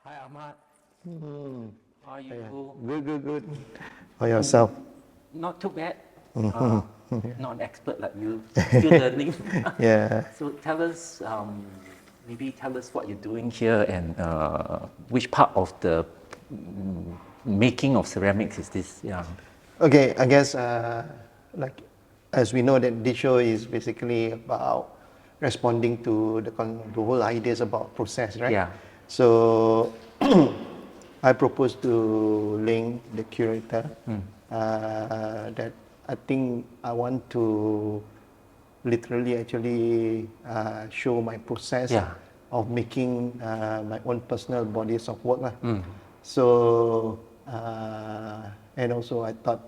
Hi Ahmad, how are Yeah. you? Good. For yourself? Not too bad. Uh, Not an expert like you, still learning. Yeah. So tell us, maybe tell us what you're doing here and which part of the making of ceramics is this? Yeah. Okay, I guess like as we know that this show is basically about responding to the whole ideas about process, right? Yeah. So I propose to link the curator that I think I want to literally actually show my process Yeah. of making my own personal bodies of work lah. So and also I thought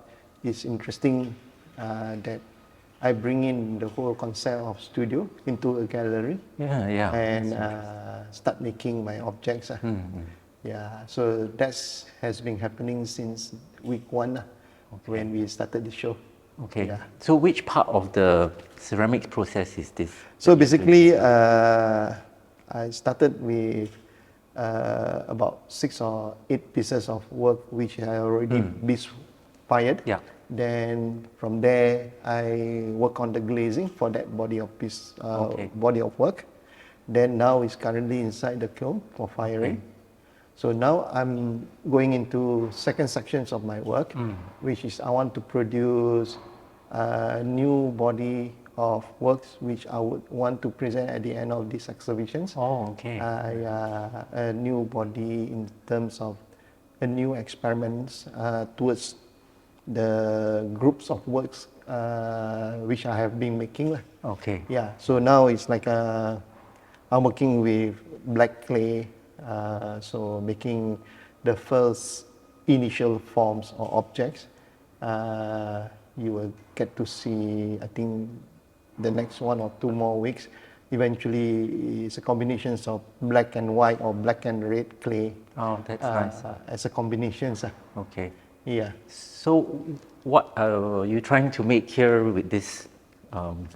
it's interesting that I bring in the whole concept of studio into a gallery Yeah. and That's interesting. start making my objects. Yeah, so that has been happening since week 1 when we started the show. Okay. Yeah. So which part of the ceramics process is this? So that you're doing? basically, I started with about 6 or 8 pieces of work which I already fired. Yeah. Then from there, I work on the glazing for that body of Okay. body of work. Then now it's currently inside the kiln for firing. So now I'm going into second sections of my work, which is I want to produce a new body of works which I would want to present at the end of these exhibitions. Oh, okay. A new body in terms of a new experiments towards the groups of works which I have been making lah. Okay. Yeah, so now it's like I'm working with black clay, so making the first initial forms or objects. You will get to see, I think, the next 1 or 2 more weeks. Eventually, it's a combination of black and white or black and red clay. Oh, that's nice. As a combination. Okay. Yeah. So, what are you trying to make here with these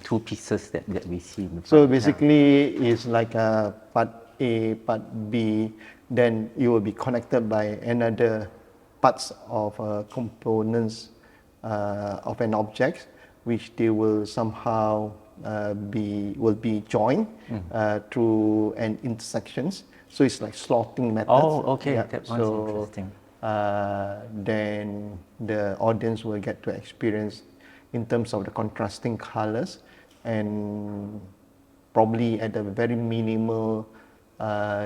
2 pieces that we see in the So front? basically, it's like a part A, part B, then it will be connected by another parts of components of an object, which they will somehow will be joined through an intersections. So it's like slotting methods. Oh, okay, that one's interesting. Then the audience will get to experience in terms of the contrasting colors and probably at a very minimal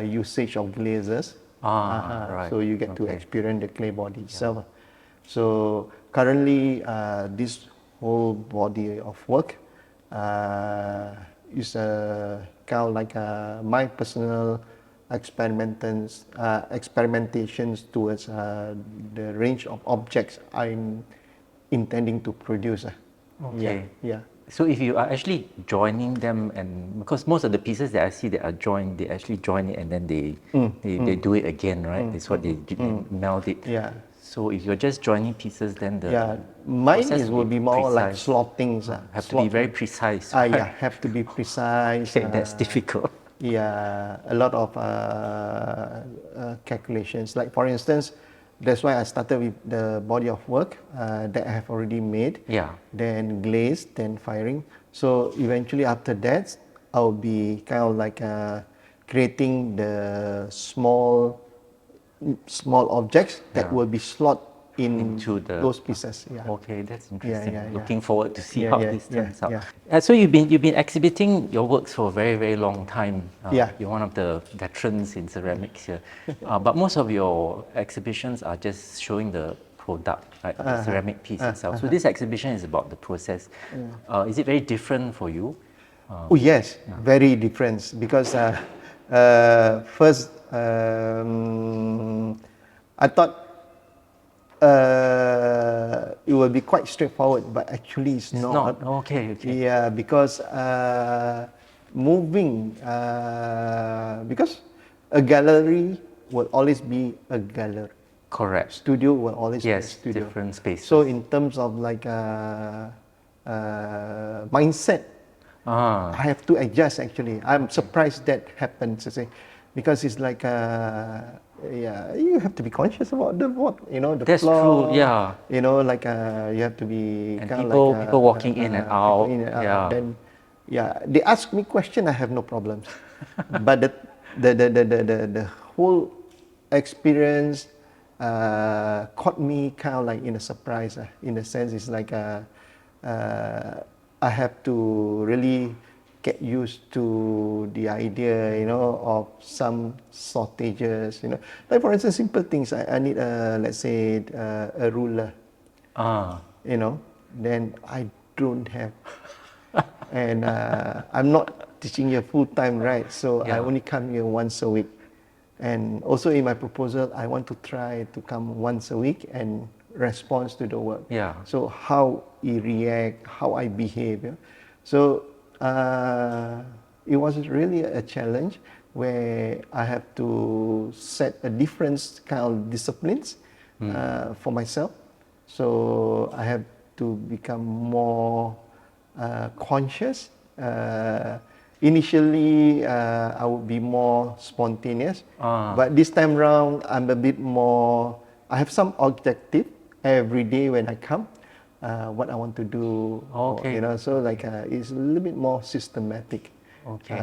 usage of glazes. Right. So you get to experience the clay body itself. So currently this whole body of work is kind of like my personal experimentations towards the range of objects I'm intending to produce. Okay. Yeah. So if you are actually joining them, and because most of the pieces that I see that are joined, they actually join it and then they do it again, right? That's what they meld it. Yeah. So if you're just joining pieces, then the Mine process will be more like precise. slottings. Have to be very precise. Yeah, have to be precise. Okay, that's difficult. Yeah, a lot of calculations. Like for instance, that's why I started with the body of work that I have already made. Yeah. Then glazed, then firing. So eventually after that, I'll be kind of like creating the small objects that will be slot into those pieces. Yeah. Okay, that's interesting. Yeah. Looking forward to see how this turns out. Yeah. So you've been exhibiting your works for a very long time. Yeah. You're one of the veterans in ceramics here. But most of your exhibitions are just showing the product, right? The ceramic piece itself. So this exhibition is about the process. Is it very different for you? Oh yes, very different because first I thought it will be quite straightforward, but actually it's not. Okay. Yeah, because because a gallery will always be a gallery. Correct. Studio will always be a studio. Different spaces. So in terms of like mindset, I have to adjust actually. I'm surprised that happens, because it's like yeah, you have to be conscious about the what, the That's floor. true, yeah. Like you have to be And kind of like people walking in and people out, in and out. yeah. Then, yeah, they ask me question, I have no problems. But the whole experience caught me kind of like in a surprise. In a sense, it's like I have to really get used to the idea, of some shortages, Like for instance, simple things. I need let's say a ruler, Ah, then I don't have. And I'm not teaching here full time, right? So I yeah. only come here once a week. And also in my proposal, I want to try to come once a week and respond to the work. Yeah. So how he react, how I behave. So it was really a challenge where I have to set a different kind of disciplines for myself. So I have to become more conscious. Initially, I would be more spontaneous, but this time round, I'm a bit more. I have some objective every day when I come, what I want to do, Okay. So like it's a little bit more systematic. Okay.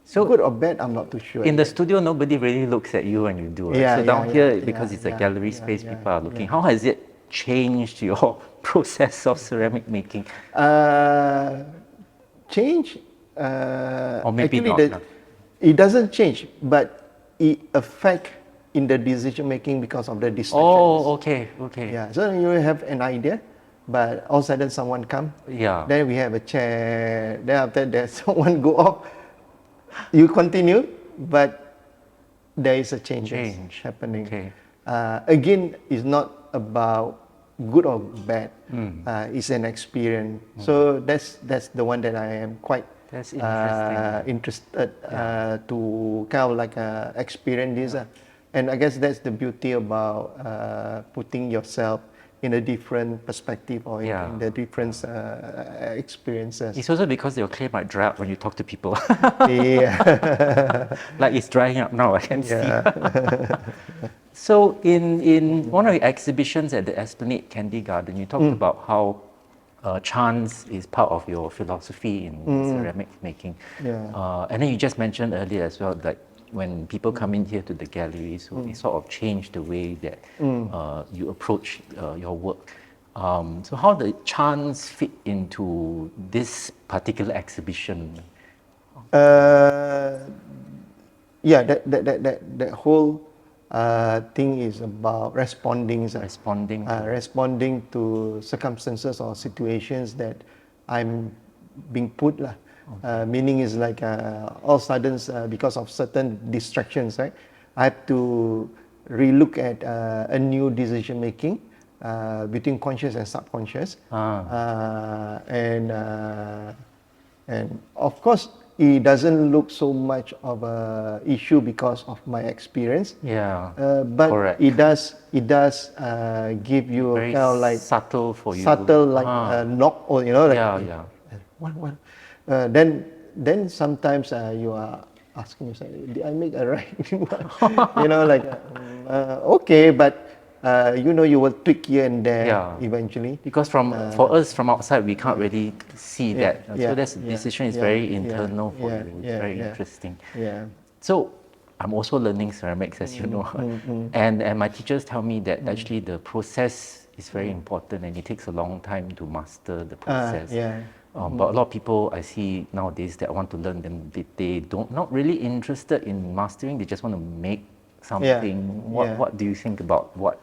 So good or bad, I'm not too sure. In the yet. studio, nobody really looks at you when you do it. Yeah, So down yeah, here, yeah, because yeah, it's a yeah, gallery yeah, space, yeah, people are looking. yeah. How has it changed your process of ceramic making? Change, Or maybe actually not, huh? it doesn't change, but it affect in the decision making because of the distractions. Oh, okay, okay. Yeah, so you have an idea, but all of a sudden someone come, Yeah. then we have a chair, then after that someone go off, you continue, but there is a changes Change. happening. Okay. Again, it's not about good or bad. It's an experience. So that's the one that I am quite That's interesting. interested to kind of like experience this. And I guess that's the beauty about putting yourself in a different perspective or Yeah. in the different experiences. It's also because your clay might dry up when you talk to people. Yeah. Like it's drying up now, I can see. Yeah. So in one of the exhibitions at the Esplanade Candy Garden, you talked about how chance is part of your philosophy in ceramic making. Yeah. And then you just mentioned earlier as well, like when people come in here to the gallery, so it sort of changed the way that you approach your work. So how did chance fit into this particular exhibition? Yeah, that whole thing is about responding. Responding to- Responding to circumstances or situations that I'm being put lah. Meaning is like all of a sudden because of certain distractions, right? I have to relook at a new decision making between conscious and subconscious, and of course it doesn't look so much of a issue because of my experience. Yeah, But correct. it does give you Very kind of like subtle for you. subtle like knock, or like Yeah. what then sometimes you are asking yourself, did I make a right like okay, but you will tweak here and there Yeah. eventually. Because for us from outside, we can't really see that. So this yeah, decision is yeah, very yeah, internal for yeah, you. It's yeah, very yeah. interesting. Yeah. So I'm also learning ceramics, as you know, and my teachers tell me that actually the process is very important, and it takes a long time to master the process. Yeah. But a lot of people I see nowadays that want to learn them, they don't not really interested in mastering. They just want to make something. What do you think about what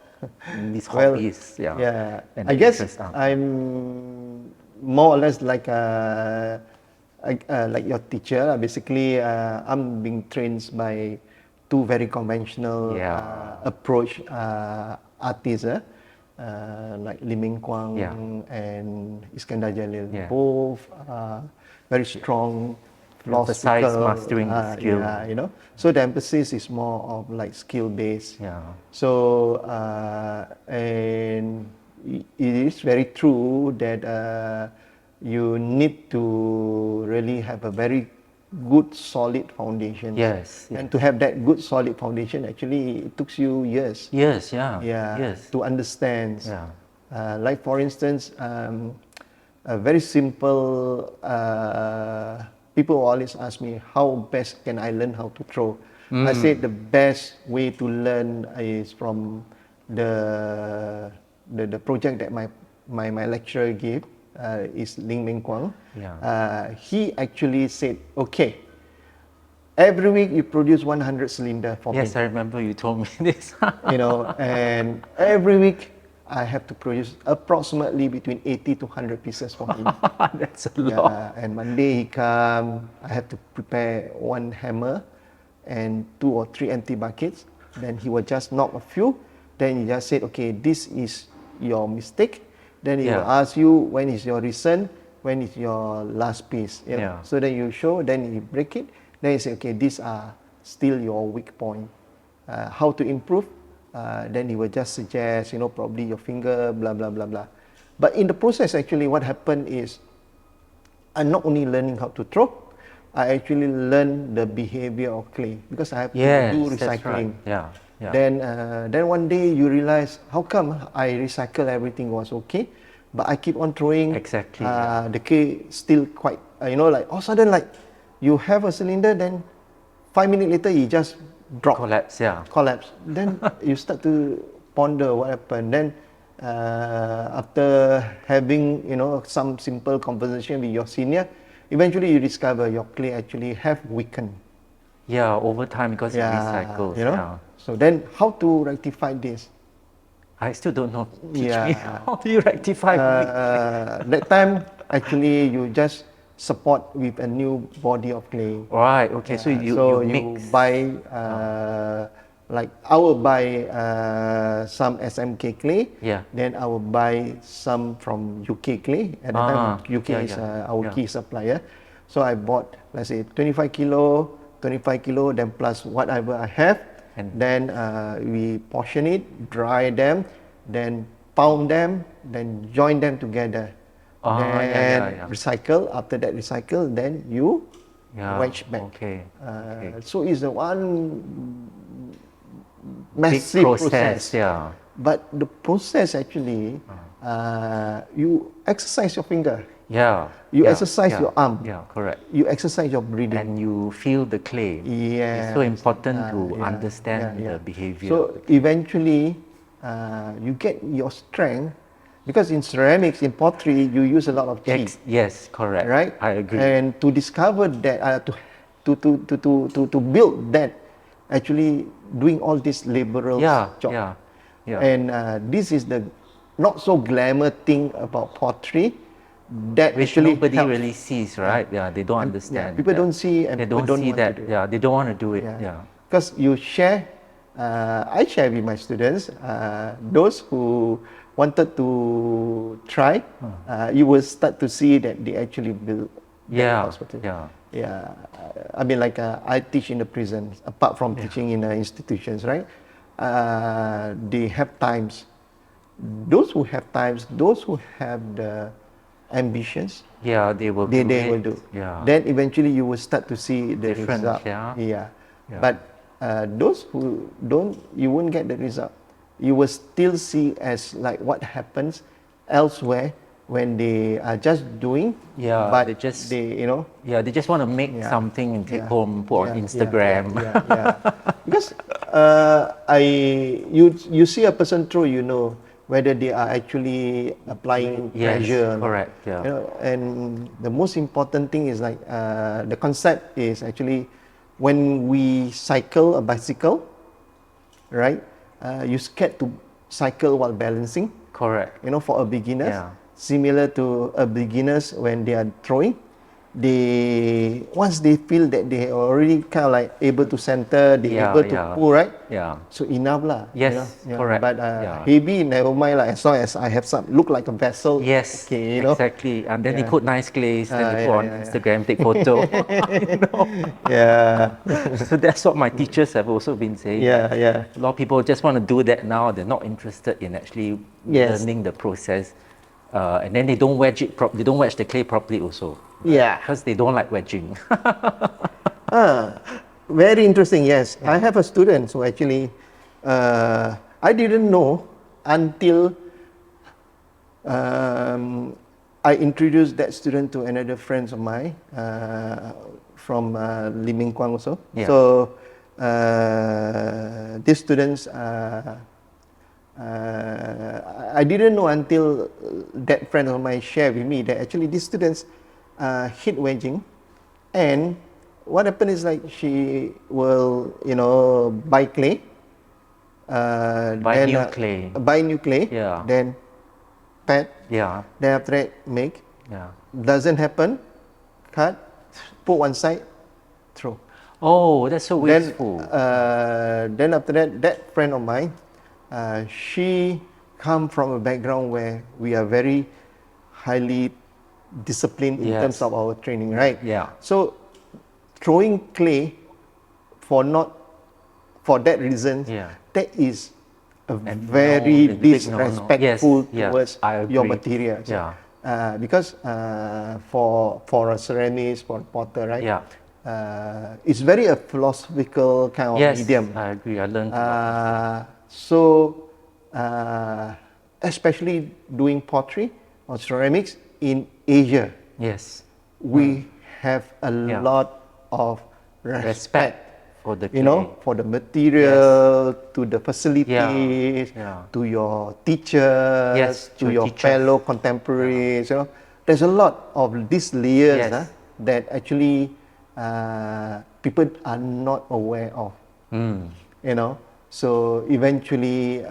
these hobbies? Yeah. And I the guess interest are? I'm more or less like your teacher. Basically, I'm being trained by two very conventional approach artists, like Lim Ming Kwang and Iskandar Jalil. Yeah. Both very strong, Emphasize philosophical. mastering the skill. Yeah, So the emphasis is more of like skill based. Yeah. So and it is very true that you need to really have a very good solid foundations. Yes. And to have that good solid foundation, actually, it took you years. Yes. Yeah. Yeah. Yes. To understand. Yeah. Like for instance, a very simple. People always ask me, how best can I learn how to throw? I said the best way to learn is from the project that my lecturer gave. Is Ling Ming Kwang. Yeah. He actually said, okay, every week you produce 100 cylinder for me. Yes, I remember you told me this. You know, and every week I have to produce approximately between 80 to 100 pieces for him. That's a lot. And Monday he come, I have to prepare one hammer and 2 or 3 empty buckets. Then he will just knock a few. Then he just said, okay, this is your mistake. Then he will ask you, when is your recent, when is your last piece. You know? So then you show, then you break it. Then you say, okay, these are still your weak point. How to improve? Then he will just suggest, you know, probably your finger, blah, blah, blah, blah. But in the process, actually, what happened is, I'm not only learning how to throw, I actually learn the behavior of clay because I have to do recycling. That's right. Yeah. Yeah. Then one day you realize, how come I recycle everything was okay, but I keep on throwing. Exactly. The clay still quite, you know, like all of a sudden, like you have a cylinder, then 5 minutes later you just drop. Collapse. Then you start to ponder what happened. Then after having, you know, some simple conversation with your senior, eventually you discover your clay actually have weakened. Yeah, over time because it recycles. You know? So then how to rectify this? I still don't know. Teach me, how do you rectify that time, actually, you just support with a new body of clay. Right, okay, so you mix. Buy, like I will buy some SMK clay, then I will buy some from UK clay. At the time, UK is our key supplier. So I bought, let's say, 25 kilo, then plus whatever I have. And then we portion it, dry them, then pound them, then join them together. Then recycle. After that recycle, then you wedge back. So it's a one massive process. But the process actually, you exercise your finger. You exercise your arm. You exercise your breathing. And you feel the clay. It's so important to understand the behavior. So eventually, you get your strength, because in ceramics, in pottery, you use a lot of chi. Yes, correct. Right? I agree. And to discover that, to build that, actually doing all this laborious job. And this is the not so glamour thing about pottery. That which actually nobody helps. really sees, right? They don't understand. People don't see, and they don't see that. They don't want to do it. Because you share, I share with my students, those who wanted to try, you will start to see that they actually build hospital. I mean, like I teach in the prisons, apart from teaching in institutions, right? They have times. Those who have times, those who have the ambitions, they will do. Then eventually you will start to see the result. But those who don't, you won't get the result. You will still see as like what happens elsewhere when they are just doing. But they just they just want to make something and take home, put on Instagram. Because you see a person throw, you know whether they are actually applying pressure. Correct. You know, and the most important thing is like the concept is actually when we cycle a bicycle, right? You scared to cycle while balancing. Correct. You know, for a beginner, similar to a beginners when they are throwing, once they feel that they are already kind of like able to center, they able to pull, right? So enough lah. Correct. But heavy, never mind lah. As long as I have some look like a vessel. Okay, exactly. And then they put nice glaze, then they put on Instagram, take photo. So that's what my teachers have also been saying. A lot of people just want to do that now. They're not interested in actually learning the process. And then they don't wedge it. They don't wedge the clay properly also. Yeah. Because they don't like wedging. Very interesting, yes. I have a student who actually, I didn't know until I introduced that student to another friends of mine from Liming Kwang also. Yeah. So these students, I didn't know until that friend of mine shared with me that actually these students hit wedging, and what happened is like she will, buy clay. Buy new clay. Buy new clay. Yeah. Then pad. Yeah. Then after that make. Yeah. Doesn't happen. Cut. Put one side. Throw. Oh, that's so wasteful. Then after that, that friend of mine, she come from a background where we are very highly disciplined in terms of our training, right? Yeah. So throwing clay for that reason, that is a very disrespectful towards your materials. Yeah. Because for a ceramist, for a potter, right? Yeah. It's very a philosophical kind of medium. I agree. I learned. So, especially doing pottery or ceramics in Asia, we have a lot of respect for the clay. For the material, to the facilities, to your teachers, to your fellow contemporaries. There's a lot of these layers that actually people are not aware of. So eventually.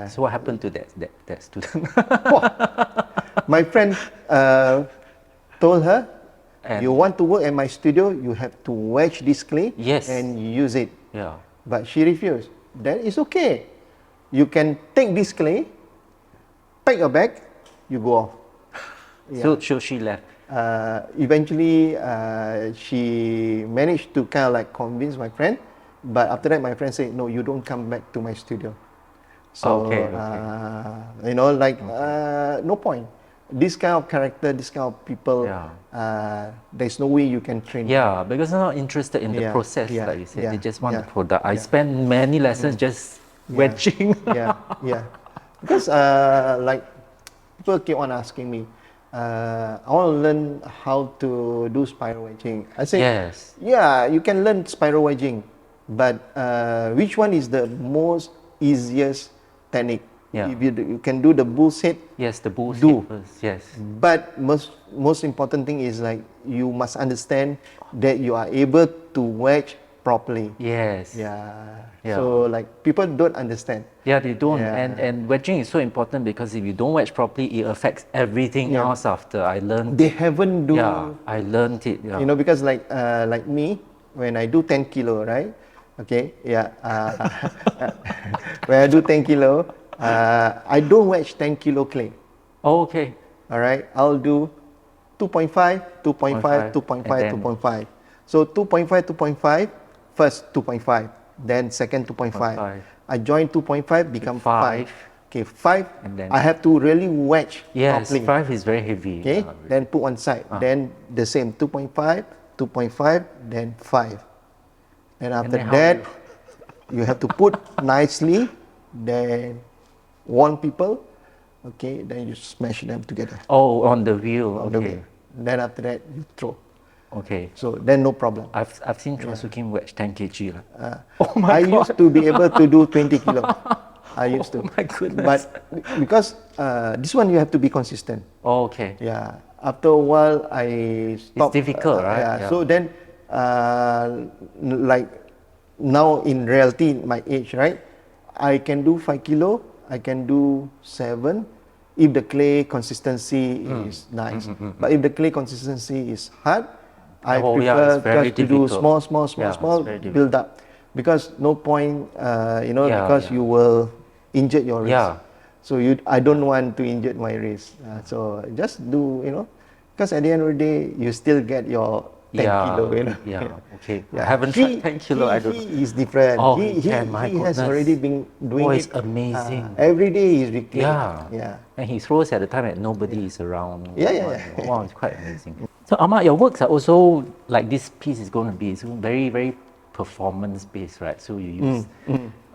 So what happened to that student? My friend told her, you want to work at my studio, you have to wedge this clay and use it. Yeah. But she refused. That is okay. You can take this clay, pack your bag, you go off. So she left. Eventually, she managed to kind of like convince my friend. But after that, my friend said, no, you don't come back to my studio. So, no point. This kind of character, this kind of people, there's no way you can train. Yeah, because they're not interested in the process, like you said. They just want the product. I spent many lessons just wedging. Because like people keep on asking me, I want to learn how to do spiral wedging. I say, you can learn spiral wedging, but which one is the most easiest technique? If you can do the bull's head, the bull's head first, But most important thing is like you must understand that you are able to wedge properly. So like people don't understand. They don't. And wedging is so important because if you don't wedge properly, it affects everything else after. I learned. They haven't do. I learned it. Because like me, when I do 10 kilo, right? Okay, when I do 10 kilo, I don't wedge 10 kilo clay. Oh, okay. All right, I'll do 2.5, 2.5, 2.5, 2.5. So 2.5, 2.5, first 2.5, then second 2.5. I join 2.5, become 5. Okay, 5, and then I have to really wedge properly. 5 is very heavy. Okay, then put one side. Then the same, 2.5, 2.5, then 5. And after that, you have to put nicely, then warn people, okay, then you smash them together. Oh, on the wheel, on the wheel. Then after that, you throw. Okay. So then no problem. I've seen Transmutation wedge 10 kg. I used to be able to do 20 kilo. I used to. Oh my goodness. But because this one you have to be consistent. Oh, okay. Yeah. After a while, I stopped. It's difficult, right? So then, like now in reality, my age, right? I can do 5 kilo. I can do 7 if the clay consistency is nice. But if the clay consistency is hard, I prefer just to do small, build up. Because no point, because you will injure your wrist. So I don't want to injure my wrist. So just do, because at the end of the day, you still get your 10 Yeah, kilo, you know. yeah, okay. I Yeah. haven't tried 10 kilo, I don't know. He is different. Oh, He yeah, my has goodness. already been doing Oh, it it's amazing. every day. He's reclaiming. Yeah. Yeah. And he throws at the time that nobody is around. Yeah, yeah, yeah. Wow, it's quite amazing. So Ahmad, your works are also, like this piece is going to be, it's very, very performance based, right? So you use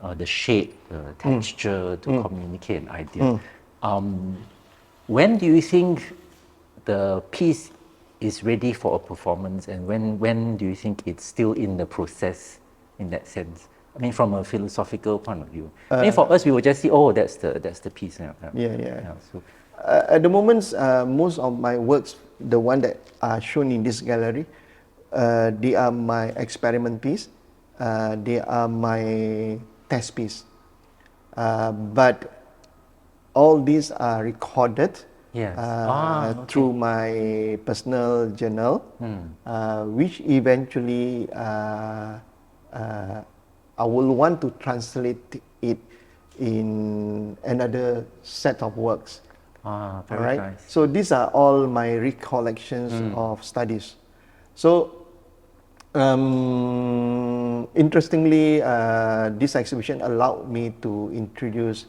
the shape, the texture to communicate an idea. When do you think the piece is ready for a performance, and when do you think it's still in the process in that sense? I mean, from a philosophical point of view. I mean, for us, we will just see, oh, that's the piece. Yeah. So, At the moment, most of my works, the one that are shown in this gallery, they are my experiment piece. They are my test piece. But all these are recorded yes. Okay. through my personal journal, which eventually I will want to translate it in another set of works. Very nice. So these are all my recollections of studies. So interestingly, this exhibition allowed me to introduce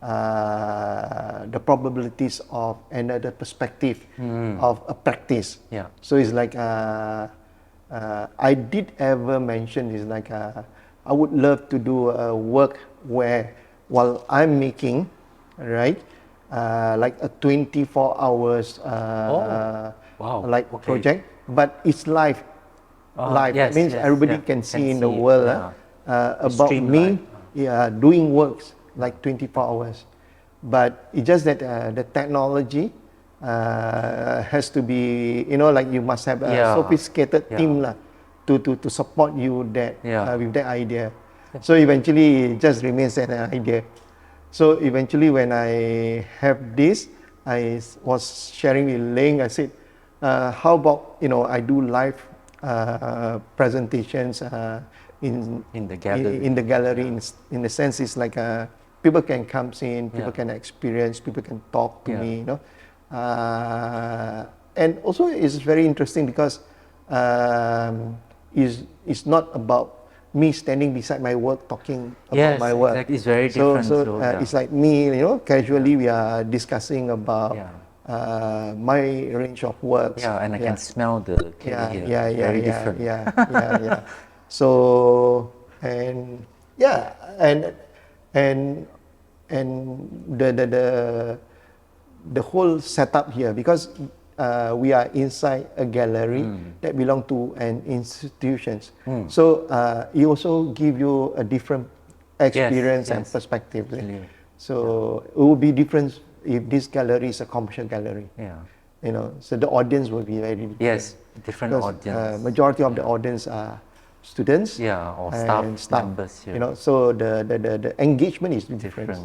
the probabilities of another perspective of a practice. Yeah. So it's like I did ever mention is like I would love to do a work where while I'm making, right, like a 24 hours wow. like Okay. project, but it's live. Live yes, means yes, everybody yeah. can see in see the it, world about stream me live. doing works like 24 hours. But it's just that the technology has to be, you know, like you must have a sophisticated team to support you that with that idea. So eventually it just remains an idea. So eventually when I have this, I was sharing with Ling, I said, how about, you know, I do live presentations in the gallery. In the gallery, in the sense it's like people can come in, people can experience, people can talk to me, you know. And also it's very interesting because it's not about me standing beside my work talking about my work. Exactly. It's very different. So it's like me, you know, casually we are discussing about my range of works. Yeah, and I can smell the here. Very different. So and and the whole setup here, because we are inside a gallery that belong to an institution. So it also give you a different experience and perspective. So it will be different if this gallery is a commercial gallery. You know, so the audience will be very different. Different audience. Majority of the audience are students, or staff members here. You know, so the engagement is different.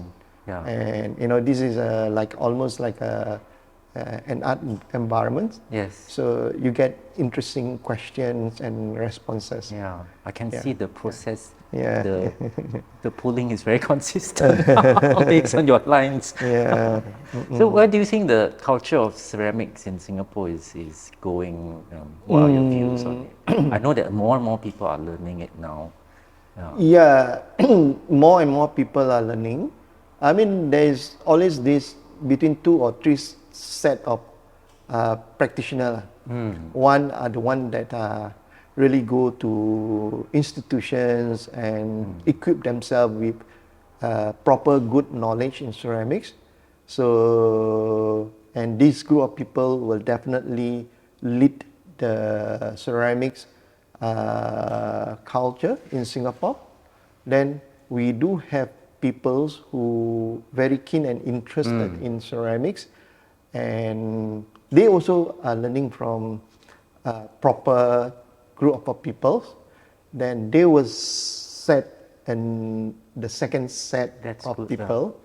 And you know, this is like almost like an art environment. So you get interesting questions and responses. I can see the process. The pulling is very consistent based on your lines. So where do you think the culture of ceramics in Singapore is going? What are your views on it? I know that more and more people are learning it now. More and more people are learning. I mean, there is always this between 2 or 3 set of practitioners. One are the one that really go to institutions and equip themselves with proper good knowledge in ceramics. So, and this group of people will definitely lead the ceramics culture in Singapore. Then we do have people who very keen and interested in ceramics, and they also are learning from proper group of people. Then they will set and the second set of people.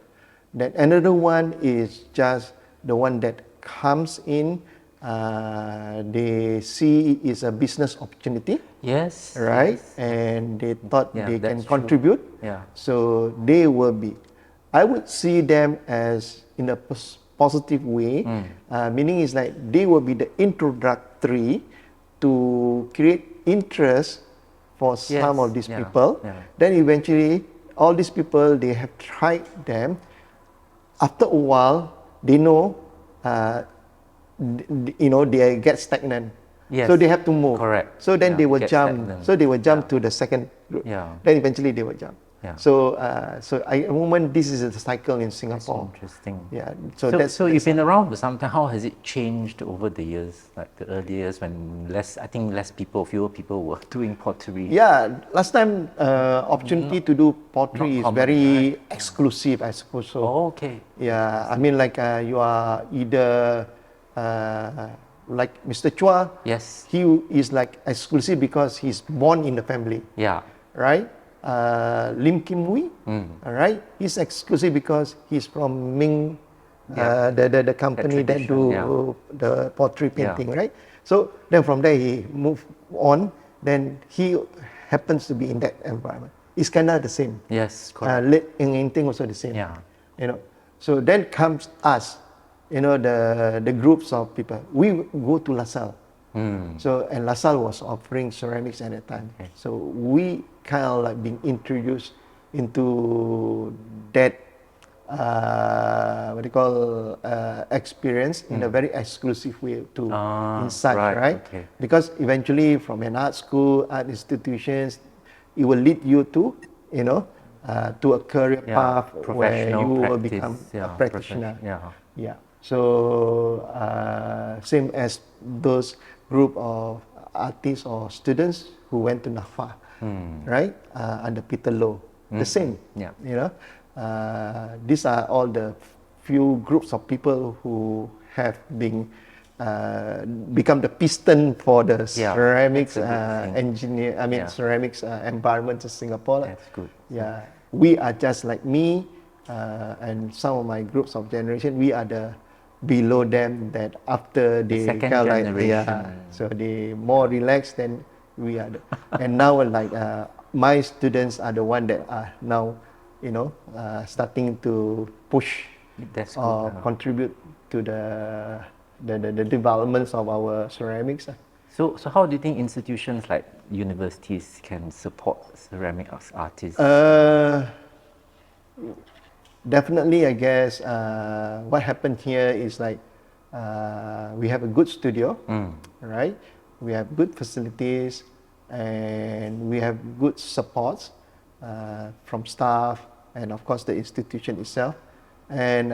Then another one is just the one that comes in. They see it's a business opportunity. Right? And they thought they can contribute. So they will be, I would see them as in a positive way, meaning is like they will be the introductory to create interest for some of these people. Then eventually, all these people, they have tried them. After a while, they know, they get stagnant. Yes. So they have to move. Correct. So then they will get jump. stagnant. So they will jump to the second group. Then eventually they will jump. So, at the moment, this is the cycle in Singapore. That's interesting. Yeah. So you've been around for some time. How has it changed over the years? Like the early years when fewer people were doing pottery. Yeah. Last time, opportunity to do pottery is common, very exclusive, I suppose so. Oh, okay. Yeah. I mean, like you are either like Mr. Chua. Yes. He is like exclusive because he's born in the family. Yeah. Right. Lim Kim Wee, right? He's exclusive because he's from Ming, the company that do the pottery painting, right? So then from there he moved on. Then he happens to be in that environment. It's kind of the same. Yes, correct. Late Ng Ting also the same. Yeah. So then comes us, the groups of people. We go to LaSalle. So, and LaSalle was offering ceramics at that time. Okay. So we kind of like being introduced into that experience in a very exclusive way to inside, right? Okay. Because eventually from an art school, art institutions, it will lead you to, to a career path where you will become a practitioner. So same as those group of artists or students who went to NAFA, right? Under Peter Low, the same. These are all the few groups of people who have been become the piston for the ceramics ceramics environment in Singapore. That's good. Yeah, we are just like me and some of my groups of generation. We are the below them that after they second kind of generation. so they more relaxed than we are. And now like my students are the one that are now starting to push or contribute to the developments of our ceramics. So how do you think institutions like universities can support ceramic artists? Definitely, I guess what happened here is like we have a good studio, right? We have good facilities, and we have good supports from staff and of course the institution itself. And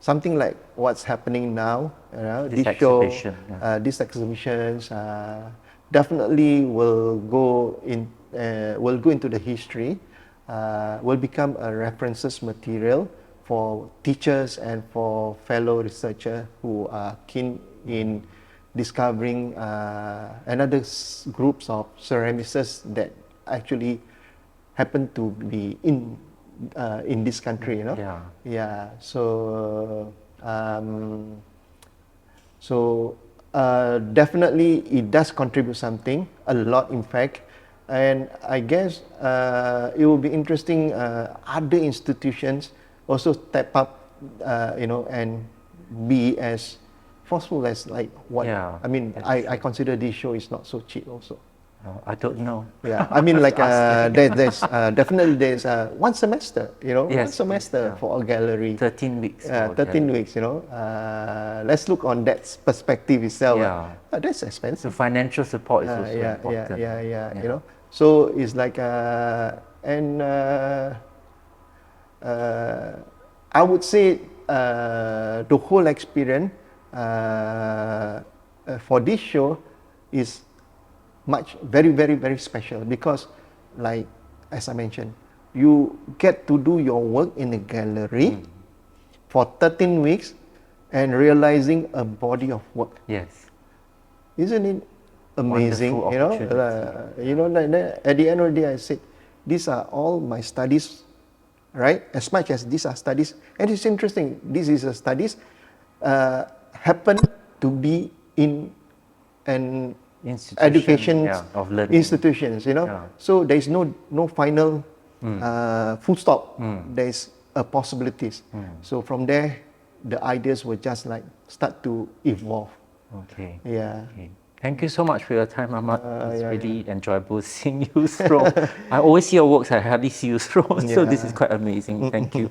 something like what's happening now, this exhibition, these exhibitions definitely will go into the history. Will become a references material for teachers and for fellow researchers who are keen in discovering another groups of ceramicists that actually happen to be in this country. Definitely it does contribute something, a lot in fact. And I guess it will be interesting other institutions also step up, and be as forceful as like what. I mean, I consider this show is not so cheap also. I don't know. Yeah, I mean like there's definitely there's one semester, one semester for a gallery. 13 weeks. 13 weeks, let's look on that perspective itself. That's expensive. So financial support is also important. So it's like, I would say the whole experience for this show is very, very, very special because, like as I mentioned, you get to do your work in a gallery for 13 weeks and realizing a body of work. Yes. Isn't it amazing? Wonderful Like at the end of the day, I said, these are all my studies, right? As much as these are studies, and it's interesting. This is a studies happen to be in an education of learning institutions. So there is no final full stop. There is a possibilities. So from there, the ideas will just like start to evolve. Okay. Yeah. Okay. Thank you so much for your time, Ahmad. It's really enjoyable seeing you throw. I always see your works, I hardly see you throw, so this is quite amazing. Thank you.